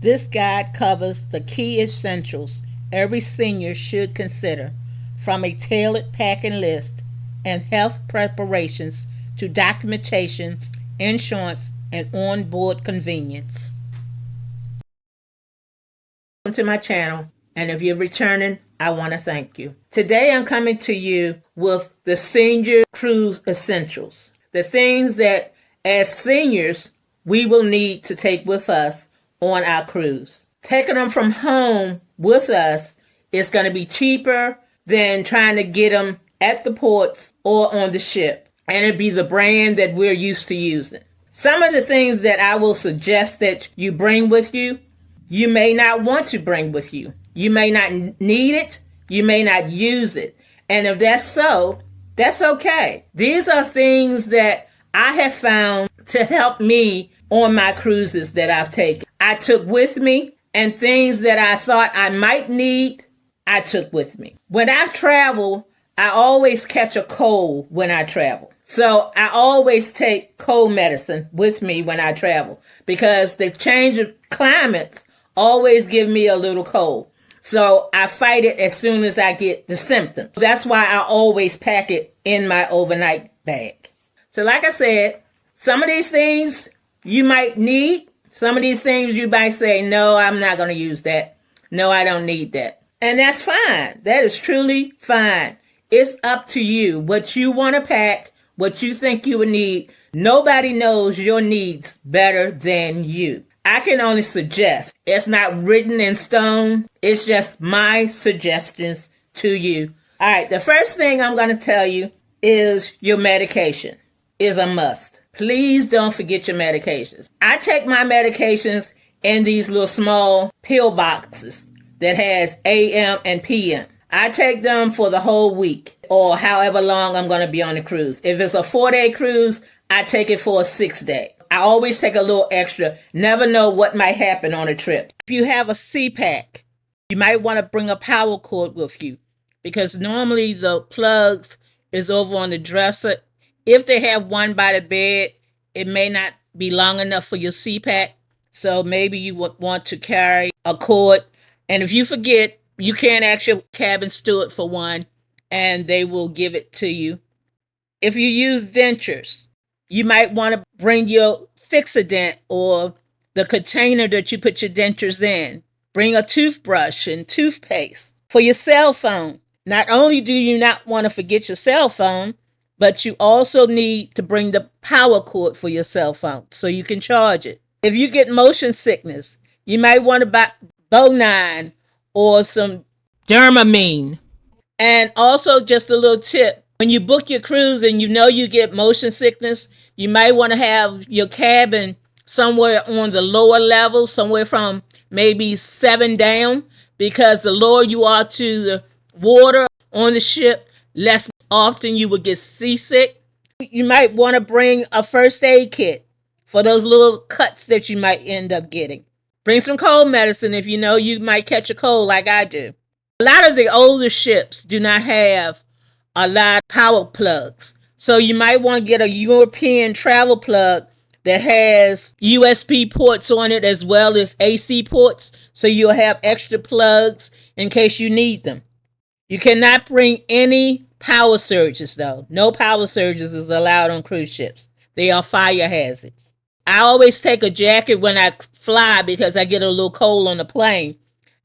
This guide covers the key essentials every senior should consider, from a tailored packing list and health preparations to documentations, insurance, and onboard convenience. Welcome to my channel, and if you're returning, I want to thank you. Today I'm coming to you with the senior cruise essentials, the things that as seniors we will need to take with us on our cruise. Taking them from home with us is going to be cheaper than trying to get them at the ports or on the ship, and it'll be the brand that we're used to using. Some of the things that I will suggest that you bring with you, you may not want to bring with you. You may not need it. You may not use it. And if that's so, that's okay. These are things that I have found to help me on my cruises that I've taken. I took with me, and things that I thought I might need, I took with me. When I travel, I always catch a cold when I travel. So I always take cold medicine with me when I travel, because the change of climates always give me a little cold. So I fight it as soon as I get the symptoms. That's why I always pack it in my overnight bag. So like I said, some of these things you might need. Some of these things you might say, no, I'm not going to use that. No, I don't need that. And that's fine. That is truly fine. It's up to you what you want to pack, what you think you would need. Nobody knows your needs better than you. I can only suggest. It's not written in stone. It's just my suggestions to you. All right, the first thing I'm going to tell you is your medication is a must. Please don't forget your medications. I take my medications in these little small pill boxes that has AM and PM. I take them for the whole week or however long I'm going to be on the cruise. If it's a 4-day cruise, I take it for a 6-day. I always take a little extra. Never know what might happen on a trip. If you have a CPAC, you might want to bring a power cord with you, because normally the plugs is over on the dresser. If they have one by the bed, it may not be long enough for your CPAC. So maybe you would want to carry a cord. And if you forget, you can ask your cabin steward for one, and they will give it to you. If you use dentures, you might want to bring your Fix-A-Dent or the container that you put your dentures in. Bring a toothbrush and toothpaste. For your cell phone, not only do you not want to forget your cell phone, but you also need to bring the power cord for your cell phone so you can charge it. If you get motion sickness, you might want to buy Bonine or some Dermamine. And also, just a little tip, when you book your cruise and you know you get motion sickness, you might want to have your cabin somewhere on the lower level, somewhere from maybe 7 down, because the lower you are to the water on the ship, less often you will get seasick. You might want to bring a first aid kit for those little cuts that you might end up getting. Bring some cold medicine if you know you might catch a cold like I do. A lot of the older ships do not have a lot of power plugs. So you might want to get a European travel plug that has USB ports on it as well as AC ports, so you'll have extra plugs in case you need them. You cannot bring any power surges though. No power surges is allowed on cruise ships. They are fire hazards. I always take a jacket when I fly because I get a little cold on the plane.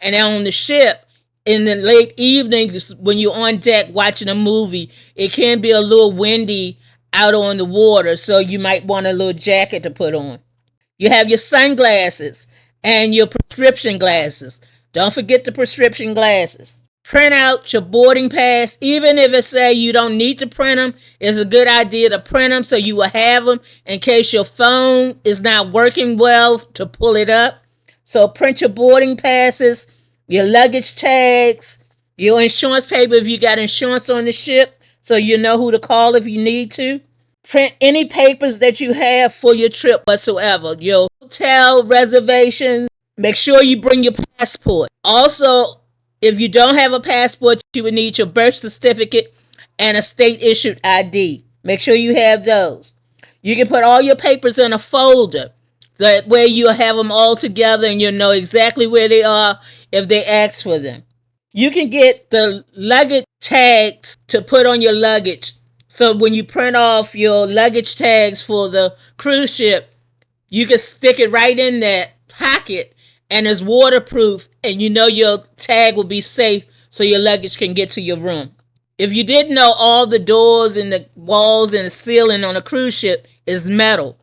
And then on the ship, in the late evening, when you're on deck watching a movie, it can be a little windy out on the water, so you might want a little jacket to put on. You have your sunglasses and your prescription glasses. Don't forget the prescription glasses. Print out your boarding pass. Even if it say you don't need to print them, it's a good idea to print them so you will have them in case your phone is not working well to pull it up. So print your boarding passes, your luggage tags, your insurance paper if you got insurance on the ship, so you know who to call if you need to. Print any papers that you have for your trip whatsoever. Your hotel reservations. Make sure you bring your passport. Also, if you don't have a passport, you would need your birth certificate and a state-issued ID. Make sure you have those. You can put all your papers in a folder. That way you'll have them all together and you'll know exactly where they are if they ask for them. You can get the luggage tags to put on your luggage. So when you print off your luggage tags for the cruise ship, you can stick it right in that pocket and it's waterproof and you know your tag will be safe so your luggage can get to your room. If you didn't know, all the doors and the walls and the ceiling on a cruise ship is metal.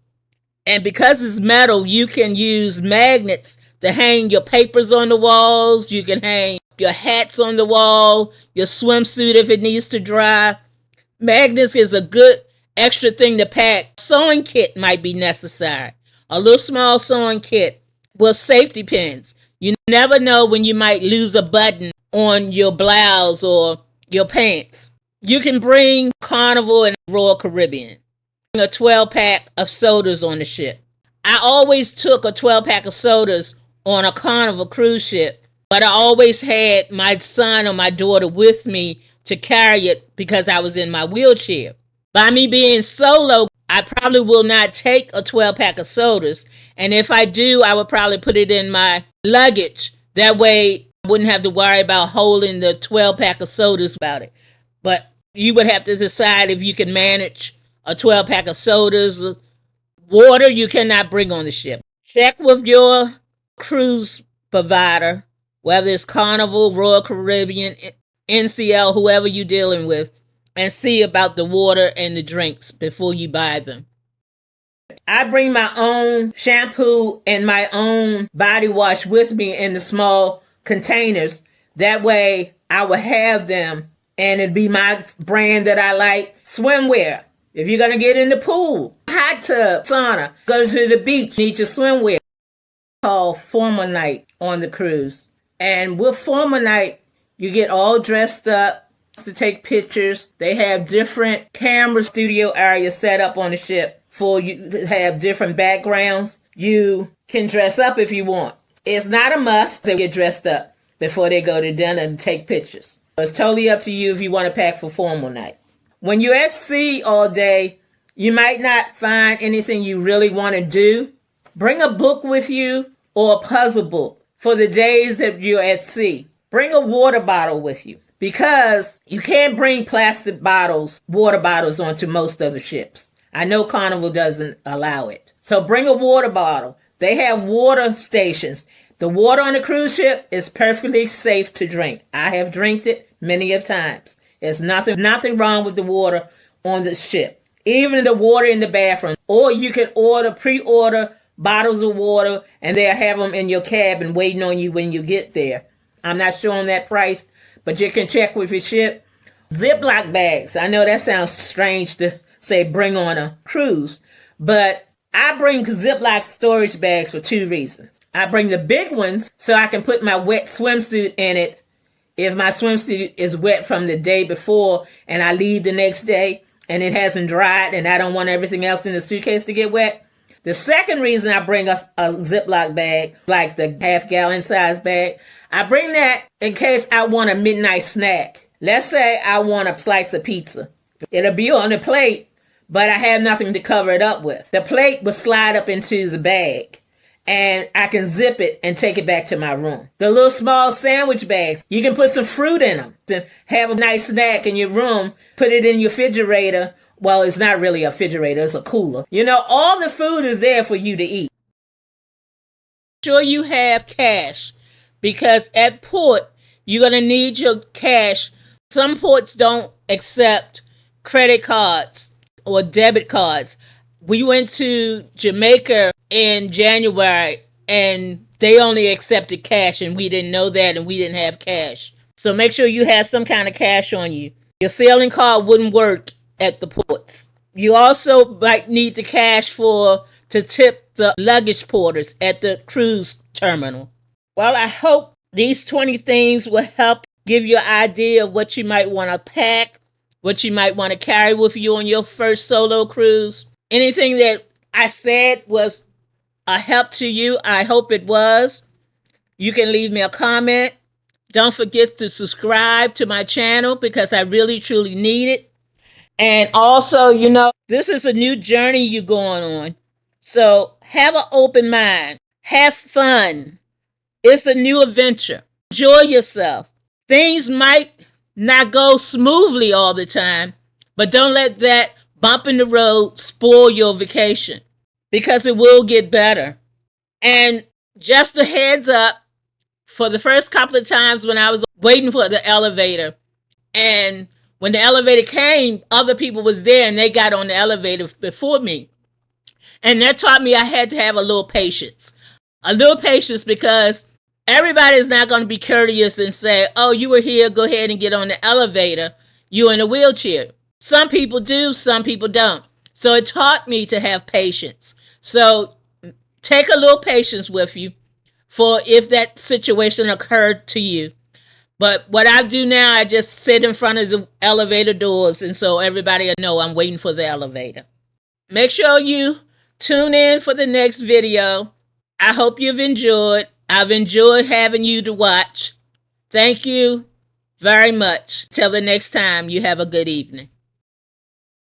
And because it's metal, you can use magnets to hang your papers on the walls. You can hang your hats on the wall, your swimsuit if it needs to dry. Magnets is a good extra thing to pack. Sewing kit might be necessary. A little small sewing kit with safety pins. You never know when you might lose a button on your blouse or your pants. You can bring Carnival and Royal Caribbean. A 12-pack of sodas on the ship. I always took a 12-pack of sodas on a Carnival cruise ship, but I always had my son or my daughter with me to carry it because I was in my wheelchair. By me being solo, I probably will not take a 12-pack of sodas, and if I do, I would probably put it in my luggage. That way, I wouldn't have to worry about holding the 12-pack of sodas about it. But you would have to decide if you can manage a 12-pack of sodas. Water you cannot bring on the ship. Check with your cruise provider, whether it's Carnival, Royal Caribbean, NCL, whoever you're dealing with, and see about the water and the drinks before you buy them. I bring my own shampoo and my own body wash with me in the small containers. That way I will have them and it'd be my brand that I like. Swimwear. If you're going to get in the pool, hot tub, sauna, go to the beach, need your swimwear. It's called formal night on the cruise. And with formal night, you get all dressed up to take pictures. They have different camera studio areas set up on the ship for you to have different backgrounds. You can dress up if you want. It's not a must to get dressed up before they go to dinner and take pictures. It's totally up to you if you want to pack for formal night. When you're at sea all day, you might not find anything you really want to do. Bring a book with you or a puzzle book for the days that you're at sea. Bring a water bottle with you because you can't bring plastic bottles, water bottles onto most of the ships. I know Carnival doesn't allow it. So bring a water bottle. They have water stations. The water on the cruise ship is perfectly safe to drink. I have drank it many of times. There's nothing wrong with the water on the ship. Even the water in the bathroom. Or you can pre-order bottles of water and they'll have them in your cabin waiting on you when you get there. I'm not sure on that price, but you can check with your ship. Ziploc bags. I know that sounds strange to say bring on a cruise, but I bring Ziploc storage bags for 2 reasons. I bring the big ones so I can put my wet swimsuit in it if my swimsuit is wet from the day before and I leave the next day and it hasn't dried and I don't want everything else in the suitcase to get wet. The second reason I bring a Ziploc bag, like the half-gallon size bag, I bring that in case I want a midnight snack. Let's say I want a slice of pizza. It'll be on the plate, but I have nothing to cover it up with. The plate will slide up into the bag. And I can zip it and take it back to my room. The little small sandwich bags, you can put some fruit in them and have a nice snack in your room. Put it in your refrigerator. Well, it's not really a refrigerator, it's a cooler. You know, all the food is there for you to eat. Make sure you have cash because at port, you're going to need your cash. Some ports don't accept credit cards or debit cards. We went to Jamaica in January and they only accepted cash and we didn't know that and we didn't have cash. So make sure you have some kind of cash on you. Your sailing card wouldn't work at the ports. You also might need the cash to tip the luggage porters at the cruise terminal. Well, I hope these 20 things will help give you an idea of what you might want to pack, what you might want to carry with you on your first solo cruise. Anything that I said was a help to you, I hope it was. You can leave me a comment. Don't forget to subscribe to my channel because I really, truly need it. And also, this is a new journey you're going on. So Have an open mind. Have fun. It's a new adventure. Enjoy yourself. Things might not go smoothly all the time, but don't let that bump in the road spoil your vacation, because it will get better. And just a heads up, for the first couple of times when I was waiting for the elevator, and when the elevator came, other people was there and they got on the elevator before me. And that taught me I had to have a little patience. A little patience, because everybody's not going to be courteous and say, oh, you were here, go ahead and get on the elevator. You're in a wheelchair. Some people do, some people don't. So it taught me to have patience. So take a little patience with you for if that situation occurred to you. But what I do now, I just sit in front of the elevator doors, and so everybody will know I'm waiting for the elevator. Make sure you tune in for the next video. I hope you've enjoyed. I've enjoyed having you to watch. Thank you very much. Till the next time, you have a good evening.